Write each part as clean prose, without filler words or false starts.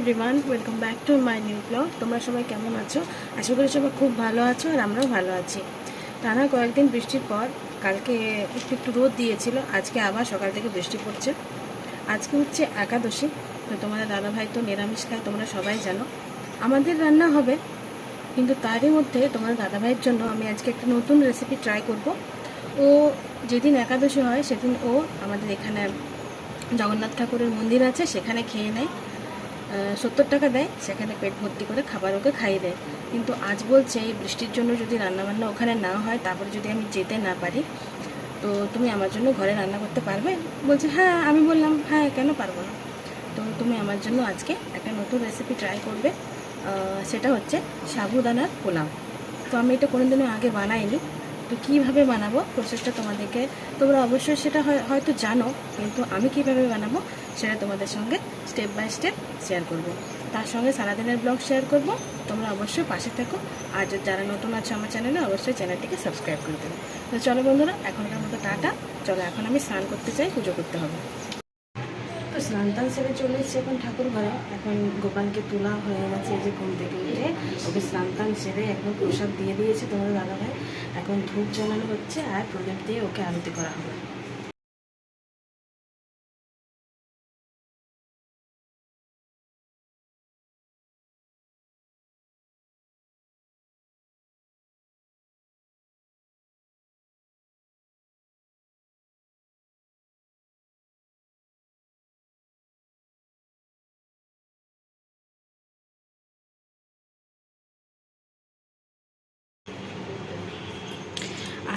Everyone, welcome back to my new blog. তোমরা সবাই কেমন আছো? আশা করি সবাই খুব ভালো আছো আর আমরাও ভালো আছি। টানা কয়েকদিন বৃষ্টির পর কালকে একটু একটু রোদ দিয়েছিল, আজকে আবার সকাল থেকে বৃষ্টি পড়ছে। আজকে হচ্ছে একাদশী, তো তোমাদের দাদাভাই তো নিরামিষ খায়, তোমরা সবাই জানো। আমাদের রান্না হবে, কিন্তু তারই মধ্যে তোমাদের দাদাভাইয়ের জন্য আমি আজকে একটা নতুন রেসিপি ট্রাই করব। ও যেদিন একাদশী হয় সেদিন ও আমাদের এখানে জগন্নাথ ঠাকুরের মন্দির আছে, সেখানে খেয়ে নেয়। 70 টাকা দেয়, সেখানে পেট ভর্তি করে খাবার ওকে খাইয়ে দেয়। কিন্তু আজ বলছে এই বৃষ্টির জন্য যদি রান্নাবান্না ওখানে না হয়, তারপরে যদি আমি যেতে না পারি, তো তুমি আমার জন্য ঘরে রান্না করতে পারবে? বলছে হ্যাঁ। আমি বললাম হ্যাঁ, কেন পারবো না। তো তুমি আমার জন্য আজকে একটা নতুন রেসিপি ট্রাই করবে, সেটা হচ্ছে সাবুদানার পোলাও। তো আমি এটা কোনোদিনও আগে বানাইনি, তো কীভাবে বানাবো প্রসেসটা তোমাদেরকে, তোমরা অবশ্যই সেটা হয়তো জানো, কিন্তু আমি কীভাবে বানাবো সেটা তোমাদের সঙ্গে স্টেপ বাই স্টেপ শেয়ার করব। তার সঙ্গে সারাদিনের ব্লগ শেয়ার করব। তোমরা অবশ্যই পাশে থাকো, আর যারা নতুন আছে আমার চ্যানেলে অবশ্যই চ্যানেলটিকে সাবস্ক্রাইব করে দেবে। তো চলো বন্ধুরা, এখনকার মতো টাটা। চলো এখন আমি স্নান করতে চাই, পুজো করতে হবে। তো স্নান টান সেরে চলে এসেছি এখন ঠাকুর ঘরে। এখন গোপালকে তোলা হয়ে গেছে, এই যে ঘুম থেকে উঠে ওকে স্নান টান সেরে একদম প্রসাদ দিয়ে দিয়েছে তোমাদের দাদাভাই। এখন ধূপ জ্বালানো হচ্ছে আর প্রদীপ দিয়ে ওকে আরতি করা হবে।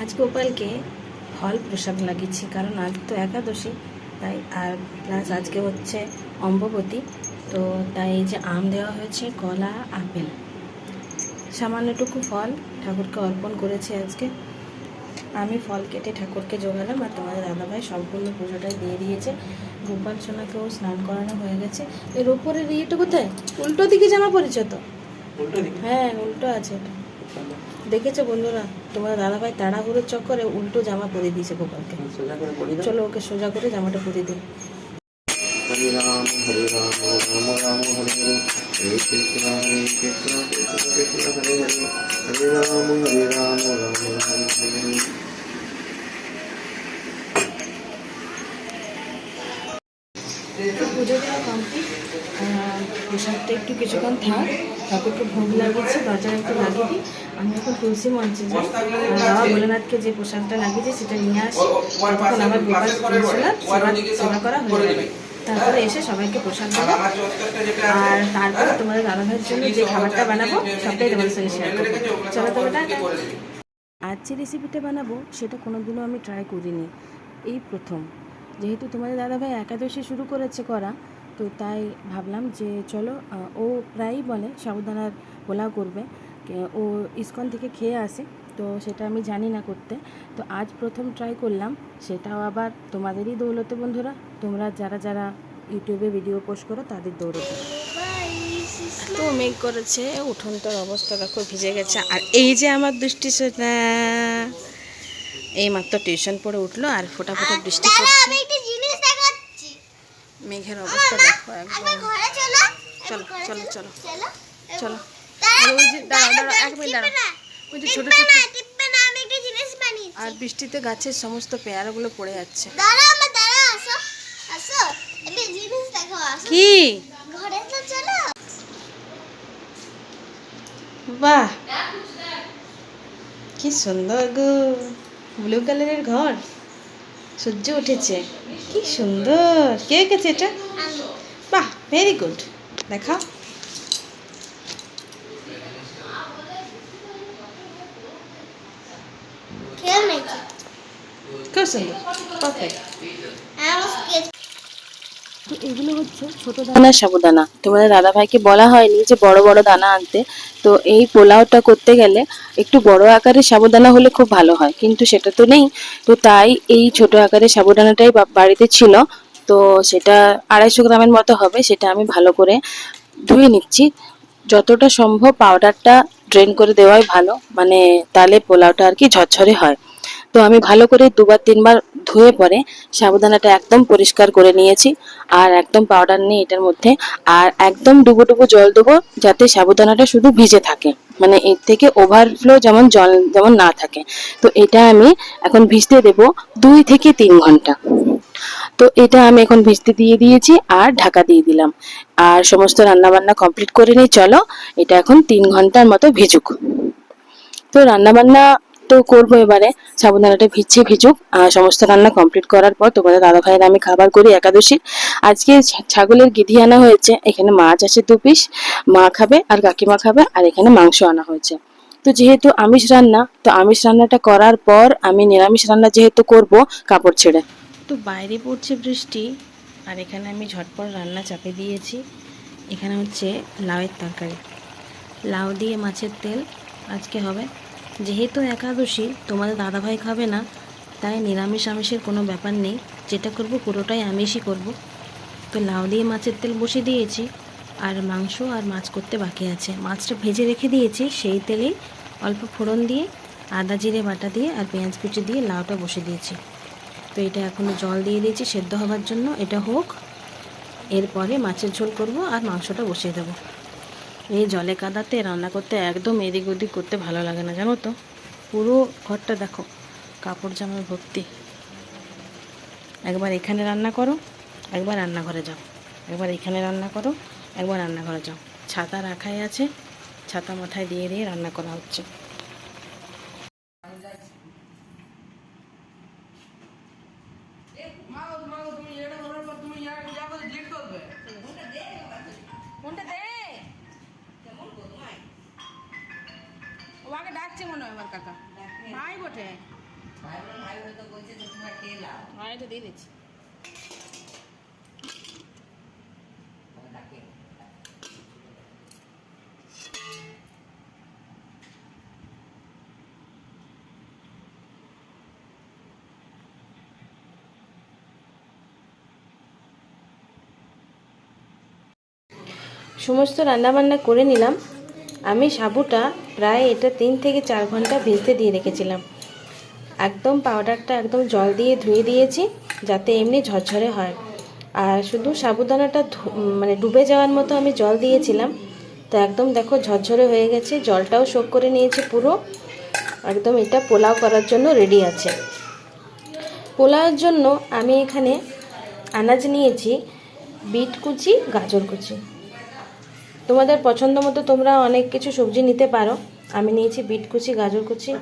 আজ গোপালকে ফল প্রসাদ লাগিয়েছি, কারণ আজ তো একাদশী, তাই। আর প্লাস আজকে হচ্ছে অম্ববতী, তো তাই এই যে আম দেওয়া হয়েছে, কলা, আপেল, সামান্যটুকু ফল ঠাকুরকে অর্পণ করেছি আজকে। আমি ফল কেটে ঠাকুরকে জোগালাম, আর তোমাদের দাদাভাই সম্পূর্ণ পুজোটাই দিয়ে দিয়েছে। গোপাল সোনাকেও স্নান করানো হয়ে গেছে। এর ওপরের ইয়েটা কোথায়? উল্টো দিকে জামা পরেছ তো? হ্যাঁ, উল্টো আছে এটা। দেখেছো বন্ধুরা, তোমার দাদাভাই তাড়াহুড়োর চক্করে উল্টো জামা পরে দিয়েছে গোপালকে। চলো ওকে সোজা করে জামাটা পরে দিই। হরে রাম হরে রাম রাম রাম হরে হরে, হরে কৃষ্ণ হরে কৃষ্ণ কৃষ্ণ কৃষ্ণ হরে হরে, হরে রাম রাম রাম হরে হরে। পুজো দেওয়া কমপ্লিট। প্রসাদটা একটু কিছুক্ষণ থাক, ঠাকুরকে ভোগ লাগিয়েছি, দরজায় একটু লাগিয়ে দিই। আমি এখন তুলসী মঞ্চে যাই, বাবা ভোলেনাথকে যে প্রসাদটা লাগিয়েছি সেটা নিয়ে আসি। তখন আবার গোপাল সেবা করা হয়ে যাবে। তারপরে এসে সবাইকে প্রসাদ দেবো, আর তারপরে তোমাদের দাদাভাইয়ের জন্য যে খাবারটা বানাবো সবটাই তোমাদের সঙ্গে শেয়ার করবো। চলো তবে টাটা। আজ যে রেসিপিটা বানাবো সেটা কোনোদিনও আমি ট্রাই করিনি, এই প্রথম। যেহেতু তোমাদের দাদাভাই একাদশী শুরু করেছে করা, তো তাই ভাবলাম যে চলো, ও প্রায়ই বলে সাবুদানার পোলাও করবে, ও ইসকন থেকে খেয়ে আসে, তো সেটা আমি জানি না করতে। তো আজ প্রথম ট্রাই করলাম, সেটাও আবার তোমাদেরই দৌলতে বন্ধুরা, তোমরা যারা যারা ইউটিউবে ভিডিও পোস্ট করো তাদের দৌলতে। তো মেঘ করেছে, উঠোনটার অবস্থা দেখো ভিজে গেছে। আর এই যে আমার দৃষ্টি সোনা, এই মাত্র টিউশন পড়ে উঠলো আর ফোটা ফোটা বৃষ্টি পড়ছে। মেঘের অবস্থা দেখো একদম। চলো চলো চলো চলো। ওই যে দাঁড়াও দাঁড়াও, 1 মিনিট দাঁড়াও। ওই যে ছোট ছোট, আর বৃষ্টিতে গাছের সমস্ত পেয়ারাগুলো পড়ে যাচ্ছে। কি বাহ, কি সুন্দর গো, ব্লু কালারের ঘর, সূর্য উঠেছে, কি সুন্দর। কে এঁকেছে এটা? বাহ, ভেরি গুড। দেখাও। খুব সুন্দর, পারফেক্ট। তো এগুলো হচ্ছে ছোট দানার সাবুদানা। তোমাদের দাদাভাইকে বলা হয়নি যে বড় বড় দানা আনতে। তো এই পোলাওটা করতে গেলে একটু বড় আকারের সাবুদানা হলে খুব ভালো হয়, কিন্তু সেটা তো নেই। তো তাই এই ছোট আকারের সাবুদানাটাই বাড়িতে ছিল, তো সেটা 250 গ্রামের মতো হবে। সেটা আমি ভালো করে ধুয়ে নিচ্ছি। যতটা সম্ভব পাউডারটা ড্রেন করে দেওয়াই ভালো, মানে তাহলে পোলাওটা আর কি ঝরঝরে হয়। তো আমি ভালো করে 2 বার 3 বার ধুয়ে পরে সাবুদানাটা একদম পরিষ্কার করে নিয়েছি, আর একদম পাউডার নেই এটার মধ্যে। আর একদম ডুবো ডুবো জল দেবো, যাতে সাবুদানাটা শুধু ভিজে থাকে, মানে এর থেকে ওভারফ্লো যেমন জল যেমন না থাকে। তো এটা আমি এখন ভিজতে দেবো 2 থেকে 3 ঘন্টা। তো এটা আমি এখন ভিজতে দিয়ে দিয়েছি আর ঢাকা দিয়ে দিলাম। আর সমস্ত রান্না বান্না কমপ্লিট করে নিই, চলো এটা এখন 3 ঘন্টার মতো ভিজুক। তো রান্না বান্না তো করবো এবারে, সাবুদানাটা ভিজছে ভিজুক। আর সমস্ত রান্না কমপ্লিট করার পর তোমাদের দাদা ভাইয়ের আমি খাবার করি একাদশী। আজকে ছাগলের গিধি আনা হয়েছে, এখানে মাছ আছে 2 পিস, মা খাবে আর কাকিমা খাবে, আর এখানে মাংস আনা হয়েছে। তো যেহেতু আমিষ রান্না, তো আমিষ রান্নাটা করার পর আমি নিরামিষ রান্না যেহেতু করব কাপড় ছেড়ে। তো বাইরে পড়ছে বৃষ্টি, আর এখানে আমি ঝটপট রান্না চাপে দিয়েছি। এখানে হচ্ছে লাউয়ের তরকারি, লাউ দিয়ে মাছের তেল আজকে হবে। যেহেতু একাদশী, তোমাদের দাদাভাই খাবে না, তাই নিরামিষ আমিষের কোনো ব্যাপার নেই, যেটা করব পুরোটাই আমিষই করব। তো লাউ দিয়ে মাছের তেল বসিয়ে দিয়েছি, আর মাংস আর মাছ করতে বাকি আছে। মাছটা ভেজে রেখে দিয়েছি, সেই তেলেই অল্প ফোড়ন দিয়ে আদা জিরে বাটা দিয়ে আর পেঁয়াজ কুচি দিয়ে লাউটা বসিয়ে দিয়েছি। তো এটা এখনও জল দিয়ে দিয়েছি সেদ্ধ হওয়ার জন্য, এটা হোক, এরপরে মাছের ঝোল করব আর মাংসটা বসিয়ে দেবো। এই জলে কাদাতে রান্না করতে একদম এদিক ওদিক করতে ভালো লাগে না, জানো তো। পুরো ঘরটা দেখো কাপড় জামায় ভর্তি। একবার এখানে রান্না করো, একবার রান্নাঘরে যাও, একবার এখানে রান্না করো, একবার রান্নাঘরে যাও। ছাতা রাখাই আছে, ছাতা মাথায় দিয়ে দিয়ে রান্না করা হচ্ছে। কোনটা দে, ও আগে ডাকছে মনে হয় আমার কাকা ভাই বটে। ভাই তো দিয়ে দিচ্ছি। সমস্ত রান্নাবান্না করে নিলাম। আমি সাবুটা প্রায় এটা 3 থেকে 4 ঘন্টা ভিজতে দিয়ে রেখেছিলাম। একদম পাউডারটা একদম জল দিয়ে ধুয়ে দিয়েছি, যাতে এমনি ঝরঝরে হয়। আর শুধু সাবুদানাটা মানে ডুবে যাওয়ার মতো আমি জল দিয়েছিলাম। তো একদম দেখো ঝরঝরে হয়ে গেছে, জলটাও শোক করে নিয়েছে পুরো। একদম এটা পোলাও করার জন্য রেডি আছে। পোলাওয়ের জন্য আমি এখানে আনাজ নিয়েছি, বিট কুচি, গাজর কুচি। তোমাদের পছন্দ মতো তোমরা অনেক কিছু সবজি নিতে পারো। আমি নিয়েছি বিট কুচি, গাজর কুচি,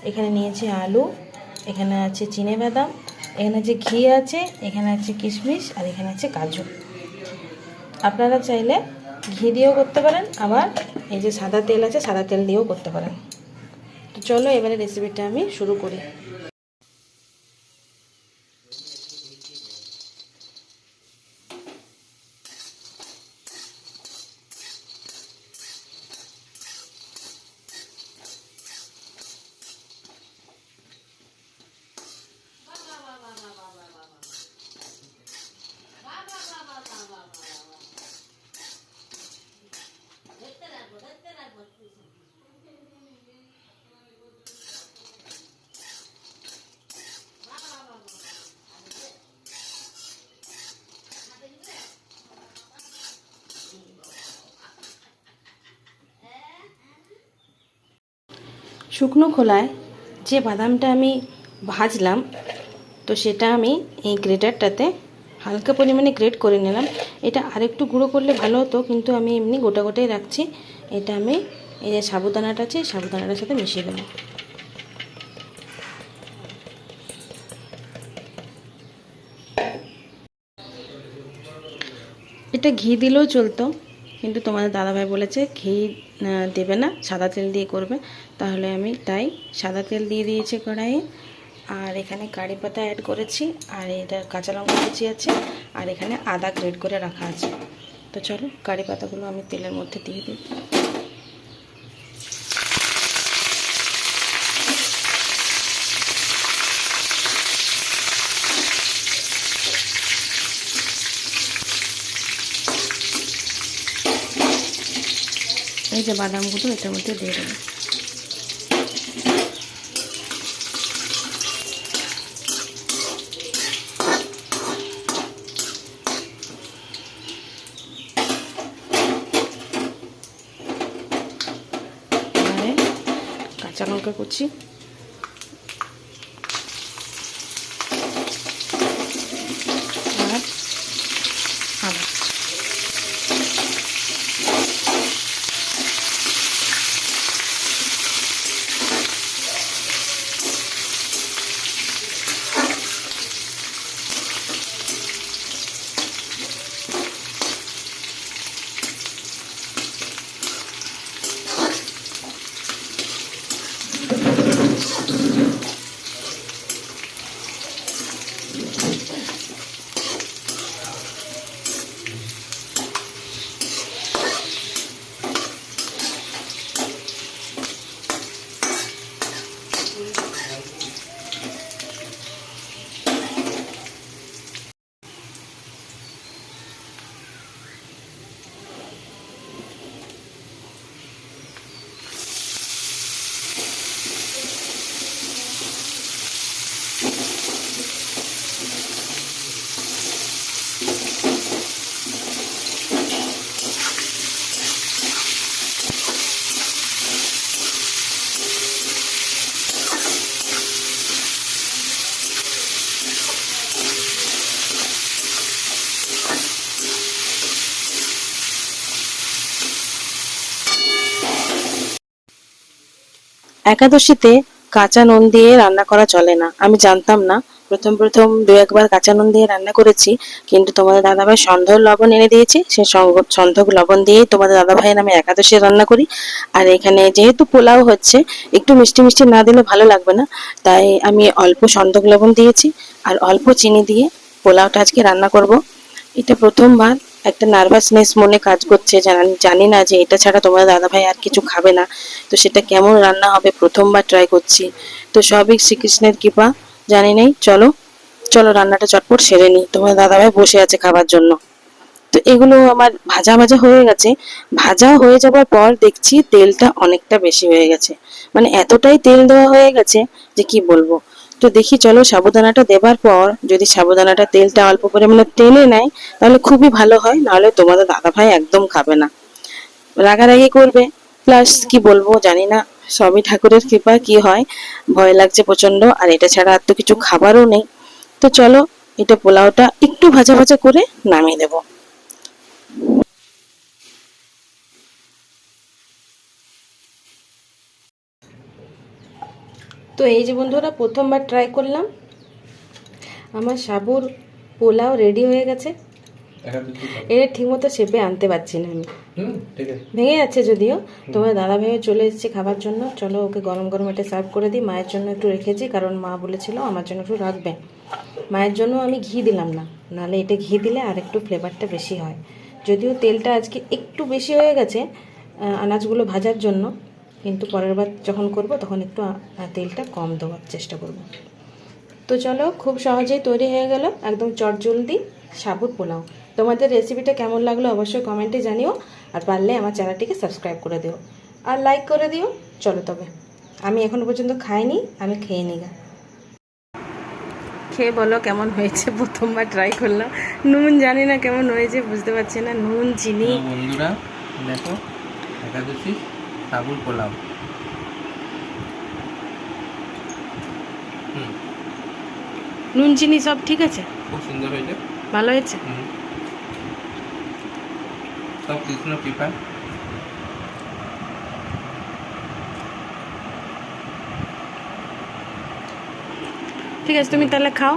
এখানে নিয়েছি আলু, এখানে আছে চিনেবাদাম, এখানে আছে ঘি আছে, এখানে আছে কিশমিশ, আর এখানে আছে কাজু। আপনারা চাইলে ঘি দিয়েও করতে পারেন, আবার এই যে সাদা তেল আছে সাদা তেল দিয়েও করতে পারেন। তো চলো এবারে রেসিপিটা আমি শুরু করি। শুকনো খোলায় যে বাদামটা আমি ভাজলাম, তো সেটা আমি এই গ্রেটারটাতে হালকা পরিমাণে গ্রেট করে নিলাম। এটা আরেকটু গুঁড়ো করলে ভালো হতো, কিন্তু আমি এমনি গোটা গোটাই রাখছি। এটা আমি এই যে সাবুদানাটা আছে সাবুদানাটার সাথে মিশিয়ে দেবো। এটা ঘি দিলেও চলতো, কিন্তু তোমাদের দাদাভাই বলেছে ঘি দেবে না, সাদা তেল দিয়ে করবে। তাহলে আমি তাই সাদা তেল দিয়ে দিয়েছি কড়াইয়ে। আর এখানে কারি পাতা অ্যাড করেছি, আর এটা কাঁচা লঙ্কা কুচি আছে, আর এখানে আদা গ্রেট করে রাখা আছে। তো চলো কারি পাতাগুলো আমি তেলের মধ্যে দিয়ে দিই। এই যে বাদামগুলো এটার মধ্যে দিয়ে দেবো। লঙ্কা কুচি, আর আদা। একাদশীতে কাঁচা নুন দিয়ে রান্না করা চলে না, আমি জানতাম না। প্রথম প্রথম দু একবার কাঁচা নুন দিয়ে রান্না করেছি, কিন্তু তোমাদের দাদাভাই সন্ধক লবণ এনে দিয়েছে, সে সন্ধক লবণ দিয়েই তোমাদের দাদাভাইয়ের আমি একাদশী রান্না করি। আর এখানে যেহেতু পোলাও হচ্ছে, একটু মিষ্টি মিষ্টি না দিলে ভালো লাগবে না, তাই আমি অল্প সন্ধক লবণ দিয়েছি আর অল্প চিনি দিয়ে পোলাওটা আজকে রান্না করব। এটা প্রথমবার, একটা নার্ভাসনেস মনে কাজ করছে, জানি না যে এটা ছাড়া তোমার দাদাভাই আর কিছু খাবে না, তো সেটা কেমন রান্না হবে প্রথমবার ট্রাই করছি। তো সবই শ্রীকৃষ্ণের কৃপা, জানি নেই। চলো চলো রান্নাটা চটপট সেরে নিই, তোমার দাদাভাই বসে আছে খাবার জন্য। তো এগুলো আমার ভাজা ভাজা হয়ে গেছে। ভাজা হয়ে যাবার পর দেখছি তেলটা অনেকটা বেশি হয়ে গেছে, মানে এতটাই তেল দেওয়া হয়ে গেছে যে কি বলবো। তো দেখি চলো সাবুদানাটা দেবার পর যদি সাবুদানাটা তেলটা অল্প পরিমাণে টেনে নেয় তাহলে খুবই ভালো হয়, নাহলে তোমাদের দাদাভাই একদম খাবে না, রাগারাগি করবে। প্লাস কি বলবো জানি না, সবই ঠাকুরের কৃপা, কি হয়। ভয় লাগছে প্রচন্ড, আর এটা ছাড়া আর তো কিছু খাবারও নেই। তো চলো এটা পোলাওটা একটু ভাজা ভাজা করে নামিয়ে দেবো। তো এই যে বন্ধুরা প্রথমবার ট্রাই করলাম, আমার সাবুর পোলাও রেডি হয়ে গেছে। এটা ঠিকমতো শেপে আনতে পারছি না আমি, ভেঙে যাচ্ছে যদিও। তোমার দাদা ভাইও চলে এসেছে খাবার জন্য, চলো ওকে গরম গরম এটা সার্ভ করে দিই। মায়ের জন্য একটু রেখেছি, কারণ মা বলেছিল আমার জন্য একটু রাখবে। মায়ের জন্য আমি ঘি দিলাম না, নাহলে এটা ঘি দিলে আর একটু ফ্লেভারটা বেশি হয়। যদিও তেলটা আজকে একটু বেশি হয়ে গেছে আনাজগুলো ভাজার জন্য, কিন্তু পরের বার যখন করব তখন একটু তেলটা কম দেওয়ার চেষ্টা করব। তো চলো খুব সহজেই তৈরি হয়ে গেল একদম চটজলদি সাবুর পোলাও। তোমাদের রেসিপিটা কেমন লাগলো অবশ্যই কমেন্টে জানিও, আর পারলে আমার চ্যানেলটিকে সাবস্ক্রাইব করে দিও আর লাইক করে দিও। চলো তবে আমি এখনো পর্যন্ত খাইনি, আমি খেয়ে নিই। খেয়ে বলো কেমন হয়েছে, প্রথমবার ট্রাই করলাম। নুন জানি না কেমন হয়েছে, বুঝতে পারছি না, নুন চিনি। বন্ধুরা দেখো একাদশী সাবুর পোলাও। নুন চিনি সব ঠিক আছে, খুব সুন্দর হয়েছে, ভালো হয়েছে। সব কৃষ্ণ কৃপা। ঠিক আছে, তুমি তাহলে খাও।